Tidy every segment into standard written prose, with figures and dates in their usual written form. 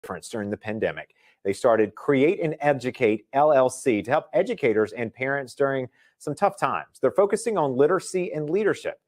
difference during the pandemic. They started Create and Educate LLC to help educators and parents during some tough times. They're focusing on literacy and leadership.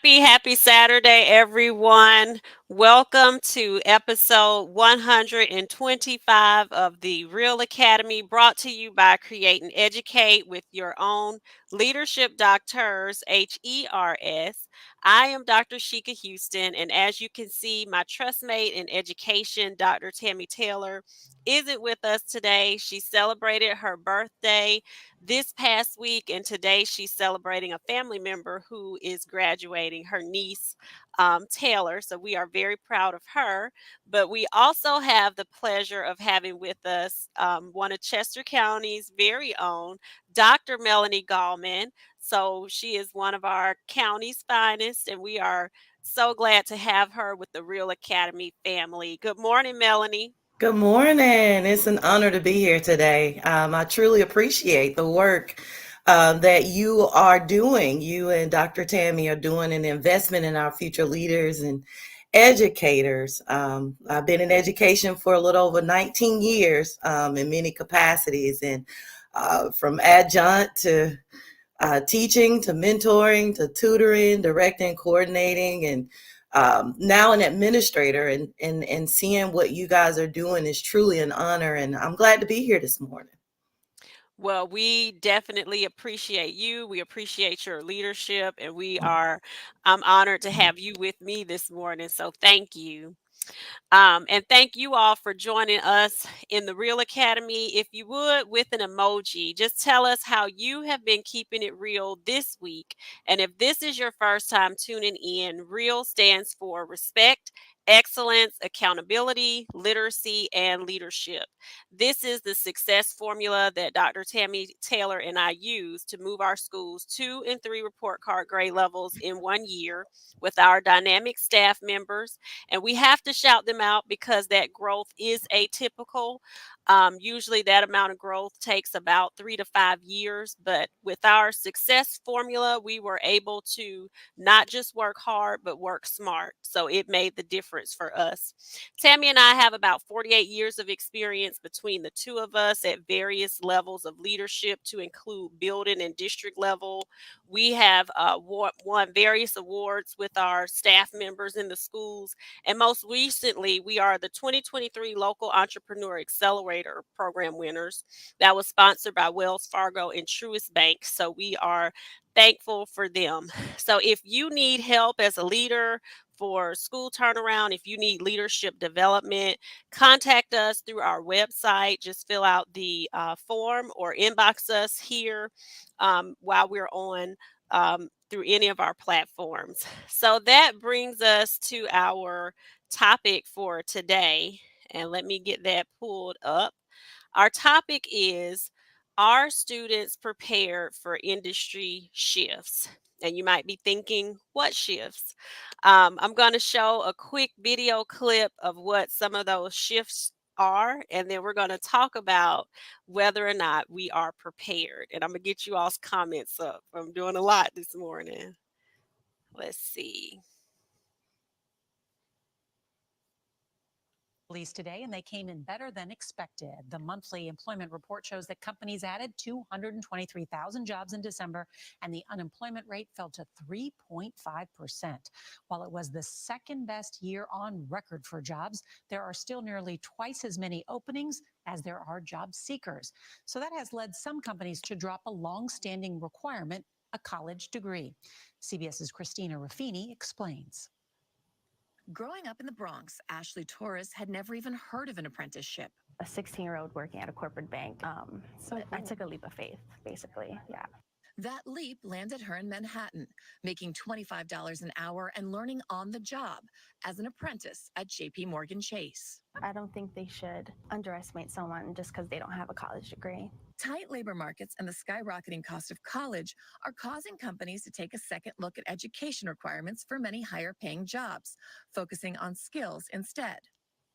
Happy Saturday, everyone. Welcome to episode 125 of the Real Academy, brought to you by Create and Educate with your own Leadership DoctHers, HERS. I am Dr. Sheka Houston, and as you can see, my trustmate in education, Dr. Tammy Taylor, isn't with us today. She celebrated her birthday this past week, and today she's celebrating a family member who is graduating, her niece, Taylor. So we are very proud of her. But we also have the pleasure of having with us one of Chester County's very own, Dr. Melanie Gallman. So she is one of our county's finest, and we are so glad to have her with the Real Academy family. Good morning, Melanie. Good morning. It's an honor to be here today. I truly appreciate the work that you are doing. You and Dr. Tammy are doing an investment in our future leaders and educators. I've been in education for a little over 19 years in many capacities, and from adjunct to teaching to mentoring to tutoring, directing, coordinating, and now an administrator, and seeing what you guys are doing is truly an honor, and I'm glad to be here this morning. Well, we definitely appreciate you. We appreciate your leadership, and I'm honored to have you with me this morning. So thank you. And thank you all for joining us in the Real Academy. If you would, with an emoji, just tell us how you have been keeping it real this week. And if this is your first time tuning in, REAL stands for respect, excellence, accountability, literacy, and leadership. This is the success formula that Dr. Tammy Taylor and I use to move our schools 2 and 3 report card grade levels in 1 year with our dynamic staff members. And we have to shout them out because that growth is atypical. Usually that amount of growth takes about 3 to 5 years, but with our success formula, we were able to not just work hard, but work smart. So it made the difference for us. Tammy and I have about 48 years of experience between the two of us at various levels of leadership, to include building and district level. We have won various awards with our staff members in the schools. And most recently, we are the 2023 Local Entrepreneur Accelerator Program winners. That was sponsored by Wells Fargo and Truist Bank. So we are thankful for them. So if you need help as a leader for school turnaround, if you need leadership development, contact us through our website. Just fill out the form or inbox us here while we're on through any of our platforms. So that brings us to our topic for today. And let me get that pulled up. Our topic is, are students prepared for industry shifts? And you might be thinking, what shifts? I'm going to show a quick video clip of what some of those shifts are, and then we're going to talk about whether or not we are prepared. And I'm going to get you all's comments up. I'm doing a lot this morning. Let's see. Released today, and they came in better than expected. The monthly employment report shows that companies added 223,000 jobs in December, and the unemployment rate fell to 3.5%. While it was the second best year on record for jobs, there are still nearly twice as many openings as there are job seekers. So that has led some companies to drop a long-standing requirement, a college degree. CBS's Christina Ruffini explains. Growing up in the Bronx, Ashley Torres had never even heard of an apprenticeship. A 16-year-old working at a corporate bank. So I took a leap of faith, basically, yeah. That leap landed her in Manhattan, making $25 an hour and learning on the job as an apprentice at JP Morgan Chase. I don't think they should underestimate someone just because they don't have a college degree. Tight labor markets and the skyrocketing cost of college are causing companies to take a second look at education requirements for many higher-paying jobs, focusing on skills instead.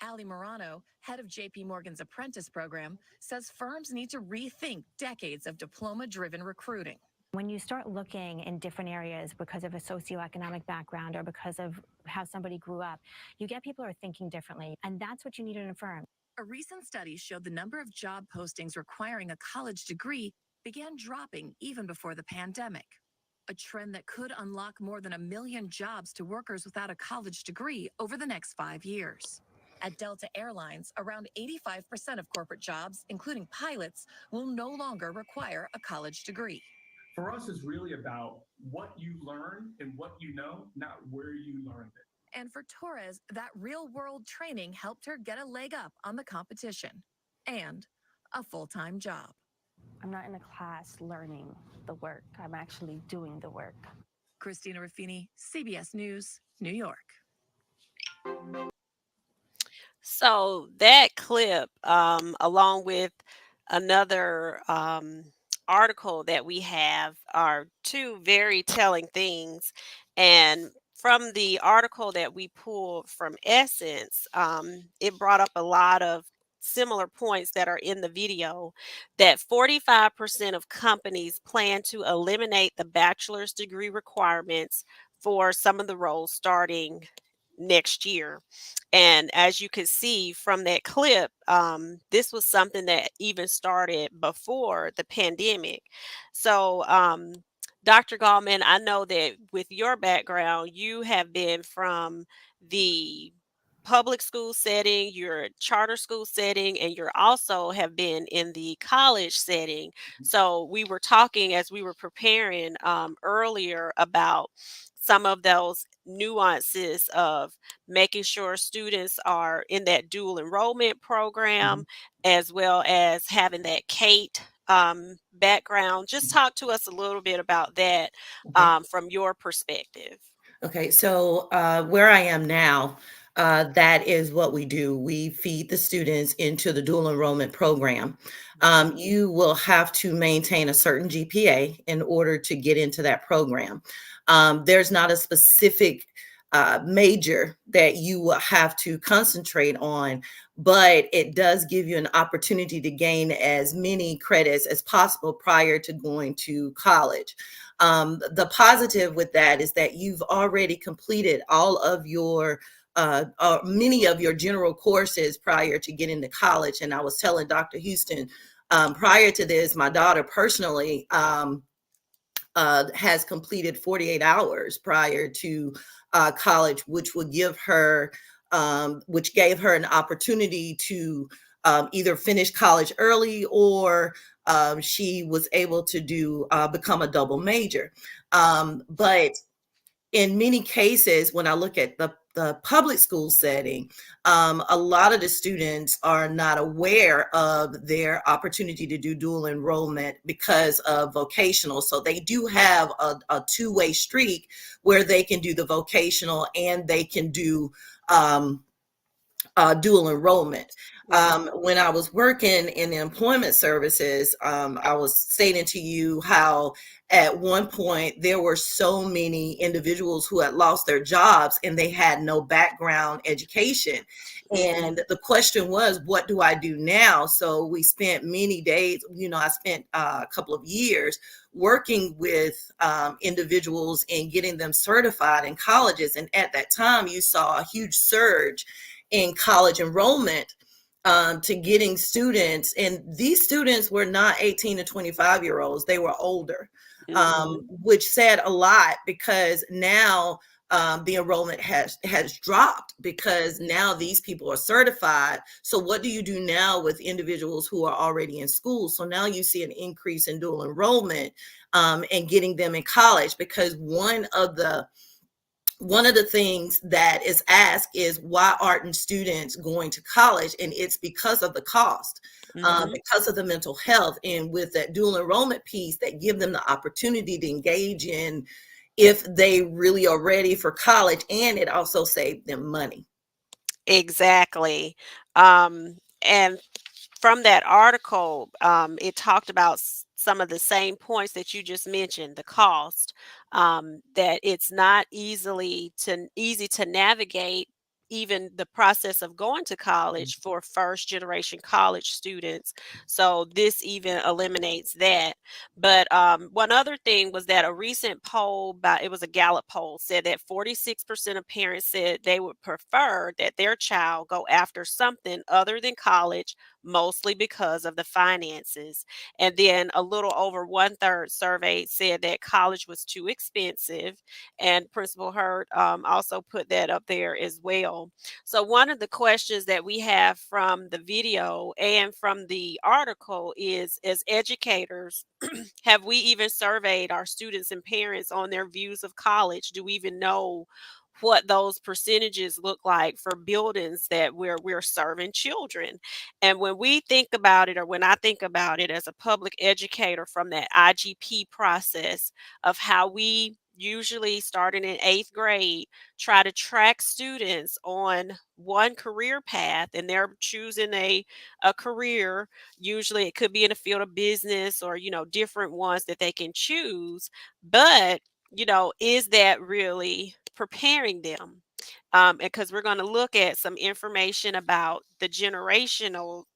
Ali Morano, head of JP Morgan's apprentice program, says firms need to rethink decades of diploma-driven recruiting. When you start looking in different areas because of a socioeconomic background or because of how somebody grew up, you get people who are thinking differently, and that's what you need in a firm. A recent study showed the number of job postings requiring a college degree began dropping even before the pandemic, a trend that could unlock more than 1 million jobs to workers without a college degree over the next 5 years. At Delta Airlines, around 85% of corporate jobs, including pilots, will no longer require a college degree. For us, it's really about what you learn and what you know, not where you learned it. And for Torres, that real-world training helped her get a leg up on the competition and a full-time job. I'm not in a class learning the work. I'm actually doing the work. Christina Ruffini, CBS News, New York. So that clip, along with another article that we have, are two very telling things. And from the article that we pulled from Essence, it brought up a lot of similar points that are in the video, that 45% of companies plan to eliminate the bachelor's degree requirements for some of the roles starting next year. And as you can see from that clip, this was something that even started before the pandemic. So, Dr. Gallman, I know that with your background, you have been from the public school setting, your charter school setting, and you're also have been in the college setting. So we were talking as we were preparing earlier about some of those nuances of making sure students are in that dual enrollment program, as well as having that CATE background. Just talk to us a little bit about that from your perspective. Okay, so where I am now, that is what we do. We feed the students into the dual enrollment program. You will have to maintain a certain GPA in order to get into that program. There's not a specific major that you will have to concentrate on, but it does give you an opportunity to gain as many credits as possible prior to going to college. The positive with that is that you've already completed all of your many of your general courses prior to getting to college. And I was telling Dr. Houston, prior to this, my daughter personally has completed 48 hours prior to college, which would give her, which gave her an opportunity to either finish college early, or she was able to do become a double major. But in many cases, when I look at the public school setting, a lot of the students are not aware of their opportunity to do dual enrollment because of vocational. So they do have a two-way streak where they can do the vocational and they can do dual enrollment. Mhm. When I was working in the employment services, I was stating to you how at one point there were so many individuals who had lost their jobs and they had no background education. And the question was, what do I do now? So we spent many days, I spent a couple of years working with individuals and getting them certified in colleges. And at that time, you saw a huge surge in college enrollment to getting students. And these students were not 18 to 25-year-olds, they were older, which said a lot, because now the enrollment has dropped, because now these people are certified. So what do you do now with individuals who are already in school? So now you see an increase in dual enrollment and getting them in college, because one of the things that is asked is, why aren't students going to college? And it's because of the cost, because of the mental health. And with that dual enrollment piece, that give them the opportunity to engage in if they really are ready for college, and it also saved them money. Exactly. And from that article, it talked about some of the same points that you just mentioned, the cost, that it's not easy to navigate even the process of going to college for first generation college students. So this even eliminates that. But one other thing was that a recent poll it was a Gallup poll, said that 46% of parents said they would prefer that their child go after something other than college, mostly because of the finances. And then a little over 1/3 surveyed said that college was too expensive. And Principal Hurd also put that up there as well. So one of the questions that we have from the video and from the article is, as educators, have we even surveyed our students and parents on their views of college? Do we even know what those percentages look like for buildings that we're serving children? And when we think about it, or when I think about it as a public educator, from that IGP process of how we usually starting in 8th grade try to track students on one career path, and they're choosing a career. Usually it could be in the field of business, or different ones that they can choose. But is that really preparing them? Because we're going to look at some information about the generational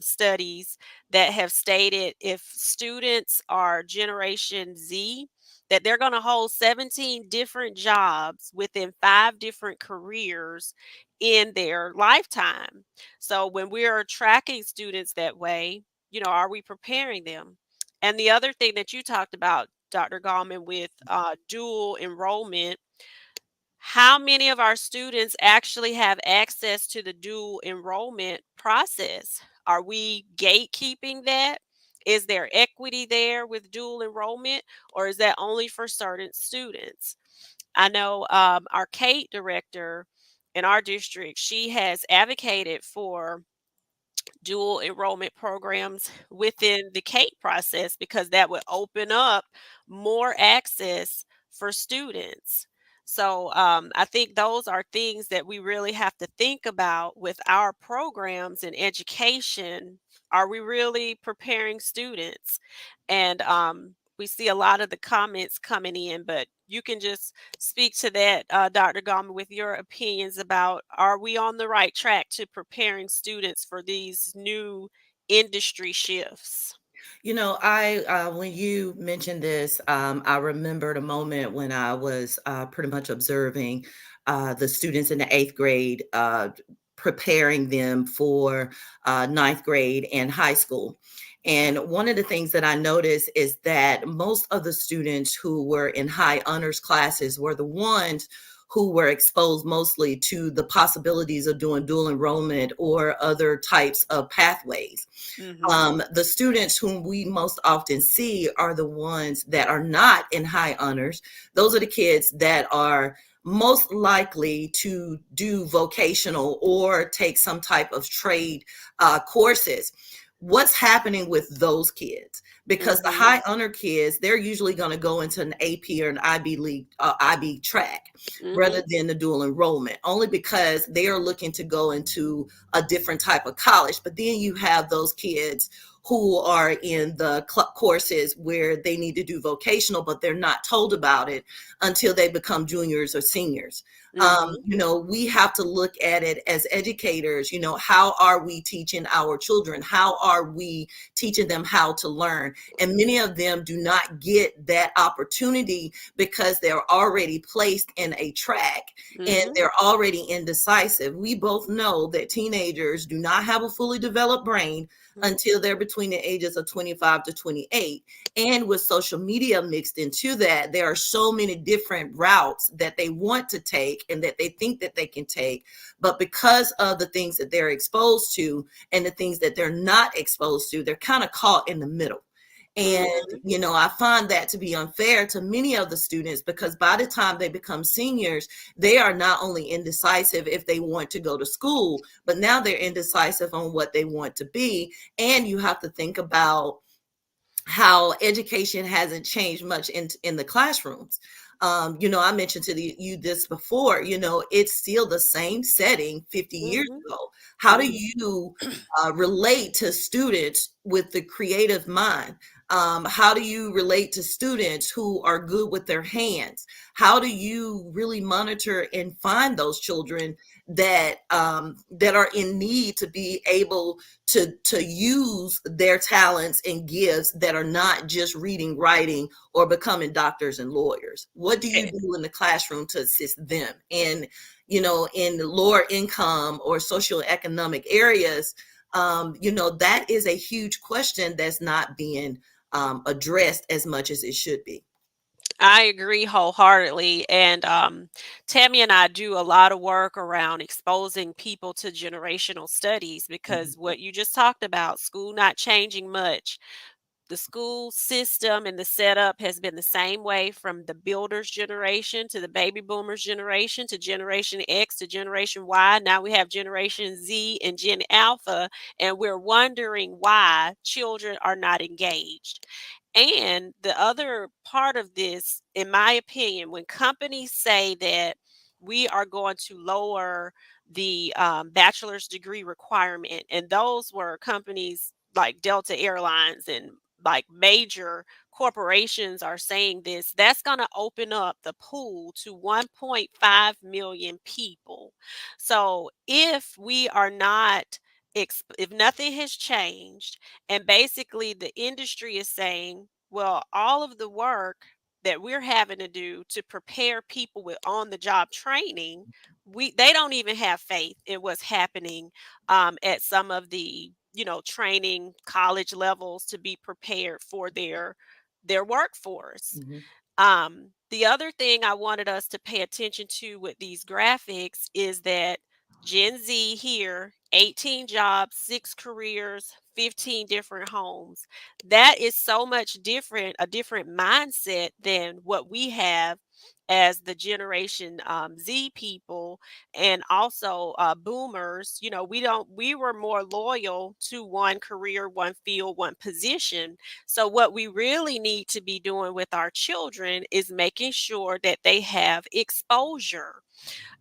studies that have stated, if students are Generation Z, that they're going to hold 17 different jobs within 5 different careers in their lifetime. So when we are tracking students that way, are we preparing them? And the other thing that you talked about, Dr. Gallman, with dual enrollment, how many of our students actually have access to the dual enrollment process? Are we gatekeeping that? Is there equity there with dual enrollment, or is that only for certain students? I know our Kate director in our district, she has advocated for dual enrollment programs within the CATE process, because that would open up more access for students. So I think those are things that we really have to think about with our programs in education. Are we really preparing students? And we see a lot of the comments coming in, but you can just speak to that, Dr. Gallman, with your opinions about, are we on the right track to preparing students for these new industry shifts? I when you mentioned this, I remembered a moment when I was pretty much observing the students in the 8th grade, preparing them for 9th grade and high school. And one of the things that I noticed is that most of the students who were in high honors classes were the ones who were exposed mostly to the possibilities of doing dual enrollment or other types of pathways. The students whom we most often see are the ones that are not in high honors. Those are the kids that are most likely to do vocational or take some type of trade courses. what's happening with those kids? Because the Mhm. high honor kids, they're usually going to go into an AP or an IB league, IB track, rather Mhm. than the dual enrollment, only because they are looking to go into a different type of college. But then you have those kids who are in the courses where they need to do vocational, but they're not told about it until they become juniors or seniors. Mhm. We have to look at it as educators. How are we teaching our children? How are we teaching them how to learn? And many of them do not get that opportunity because they're already placed in a track and Mhm. they're already indecisive. We both know that teenagers do not have a fully developed brain until they're between the ages of 25 to 28. And with social media mixed into that, there are so many different routes that they want to take and that they think that they can take. But because of the things that they're exposed to and the things that they're not exposed to, they're kind of caught in the middle. And, Mhm. I find that to be unfair to many of the students, because by the time they become seniors, they are not only indecisive if they want to go to school, but now they're indecisive on what they want to be. And you have to think about how education hasn't changed much in the classrooms. I mentioned to you this before, it's still the same setting 50 years Mhm. ago. How do Mhm. you relate to students with the creative mind? How do you relate to students who are good with their hands? How do you really monitor and find those children that are in need to be able to use their talents and gifts that are not just reading, writing, or becoming doctors and lawyers? What do you do in the classroom to assist them? And in lower income or socioeconomic areas, that is a huge question that's not being addressed as much as it should be. I agree wholeheartedly. And Tammy and I do a lot of work around exposing people to generational studies because what you just talked about, school not changing much. The school system and the setup has been the same way from the builders generation to the baby boomers generation to Generation X to Generation Y. Now we have Generation Z and Gen Alpha, and we're wondering why children are not engaged. And the other part of this, in my opinion, when companies say that we are going to lower the bachelor's degree requirement, and those were companies like Delta Airlines and like major corporations are saying this, that's going to open up the pool to 1.5 million people. So if we are not, if nothing has changed, and basically the industry is saying, well, all of the work that we're having to do to prepare people with on the job training, they don't even have faith in what's happening at some of the training college levels to be prepared for their workforce. Mhm. The other thing I wanted us to pay attention to with these graphics is that Gen Z here, 18 jobs, 6 careers, 15 different homes. That is so much different, a different mindset than what we have as the Generation Z people, and also boomers. We were more loyal to one career, one field, one position. So what we really need to be doing with our children is making sure that they have exposure.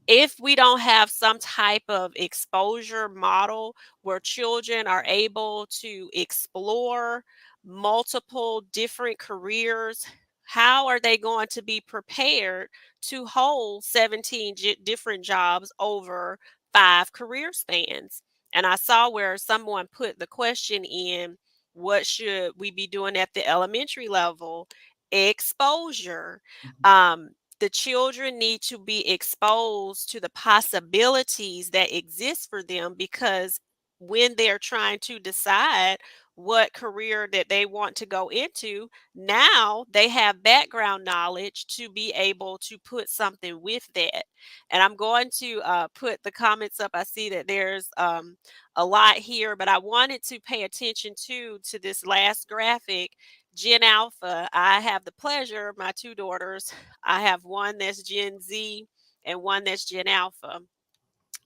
If we don't have some type of exposure model where children are able to explore multiple different careers, how are they going to be prepared to hold 17 different jobs over 5 career spans? And I saw where someone put the question in, what should we be doing at the elementary level? Exposure. Um, the children need to be exposed to the possibilities that exist for them, because when they're trying to decide what career that they want to go into, now they have background knowledge to be able to put something with that. And I'm going to put the comments up. I see that there's a lot here, but I wanted to pay attention to this last graphic. Gen Alpha, I have the pleasure of my 2 daughters. I have one that's Gen Z and one that's Gen Alpha.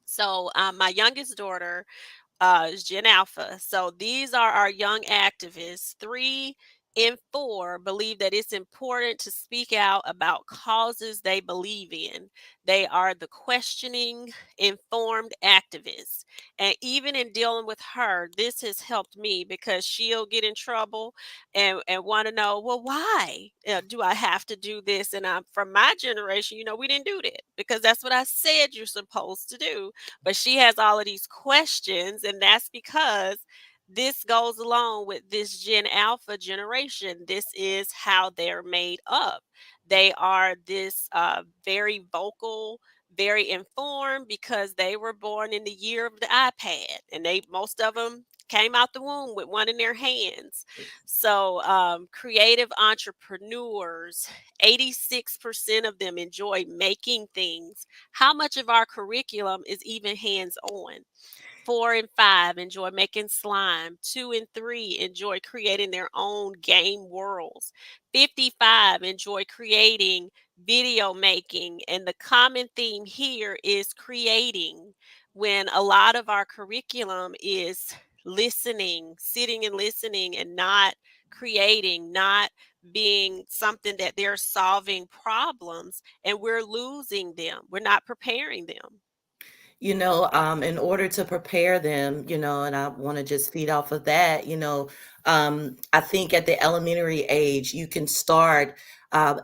So my youngest daughter, is Gen Alpha. So these are our young activists. 3 in 4 believe that it's important to speak out about causes they believe in. They are the questioning, informed activists. And even in dealing with her, this has helped me because she'll get in trouble and want to know, well, why do I have to do this? And I'm from my generation, we didn't do that because that's what I said you're supposed to do. But she has all of these questions, and that's because this goes along with this Gen Alpha generation. This is how they're made up. They are this very vocal, very informed because they were born in the year of the iPad, and most of them came out the womb with one in their hands. So creative entrepreneurs, 86% of them enjoy making things. How much of our curriculum is even hands-on? 4 and 5 enjoy making slime. 2 and 3 enjoy creating their own game worlds. 55 enjoy creating video making. And the common theme here is creating, when a lot of our curriculum is listening, sitting and listening, and not creating, not being something that they're solving problems, and we're losing them. We're not preparing them. In order to prepare them, and I want to just feed off of that, I think at the elementary age, you can start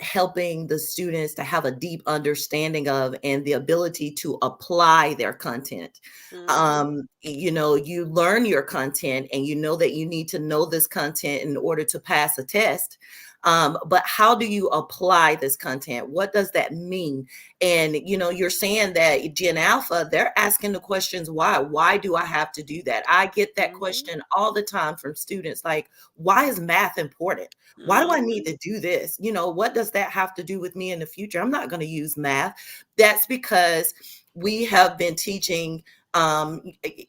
helping the students to have a deep understanding of and the ability to apply their content. You learn your content and you know that you need to know this content in order to pass a test. But how do you apply this content? What does that mean? And, you're saying that Gen Alpha, they're asking the questions, why? Why do I have to do that? I get that question all the time from students, like, why is math important? Why do I need to do this? What does that have to do with me in the future? I'm not going to use math. That's because we have been teaching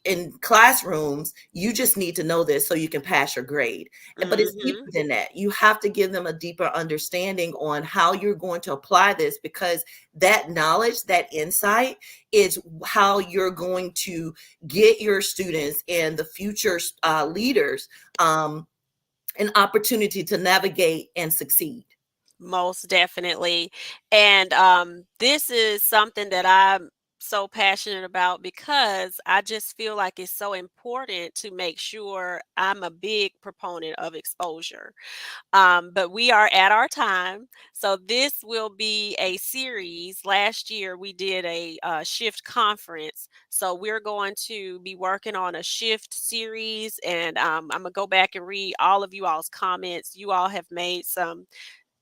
in classrooms, you just need to know this so you can pass your grade. But it's deeper than that. You have to give them a deeper understanding on how you're going to apply this, because that knowledge, that insight is how you're going to get your students and the future leaders an opportunity to navigate and succeed. Most definitely. And this is something that I'm so passionate about because I just feel like it's so important to make sure. I'm a big proponent of exposure. But we are at our time. So this will be a series. Last year, we did a shift conference. So we're going to be working on a shift series. And I'm going to go back and read all of you all's comments. You all have made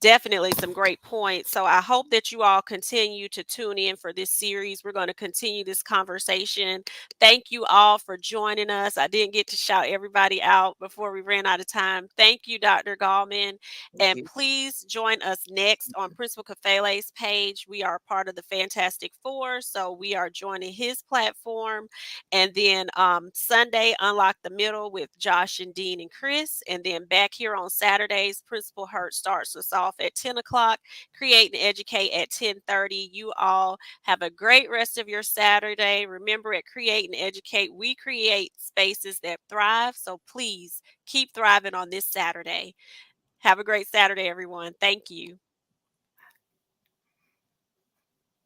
definitely some great points. So I hope that you all continue to tune in for this series. We're going to continue this conversation. Thank you all for joining us. I didn't get to shout everybody out before we ran out of time. Thank you, Dr. Gallman. And please join us next on Principal Kafele's page. We are part of the Fantastic Four, so we are joining his platform. And then Sunday, Unlock the Middle with Josh and Dean and Chris. And then back here on Saturdays, Principal Hurt starts us off at 10 o'clock, Create and Educate at 10:30. You all have a great rest of your Saturday. Remember, at Create and Educate, we create spaces that thrive. So please keep thriving on this Saturday. Have a great Saturday, everyone. Thank you.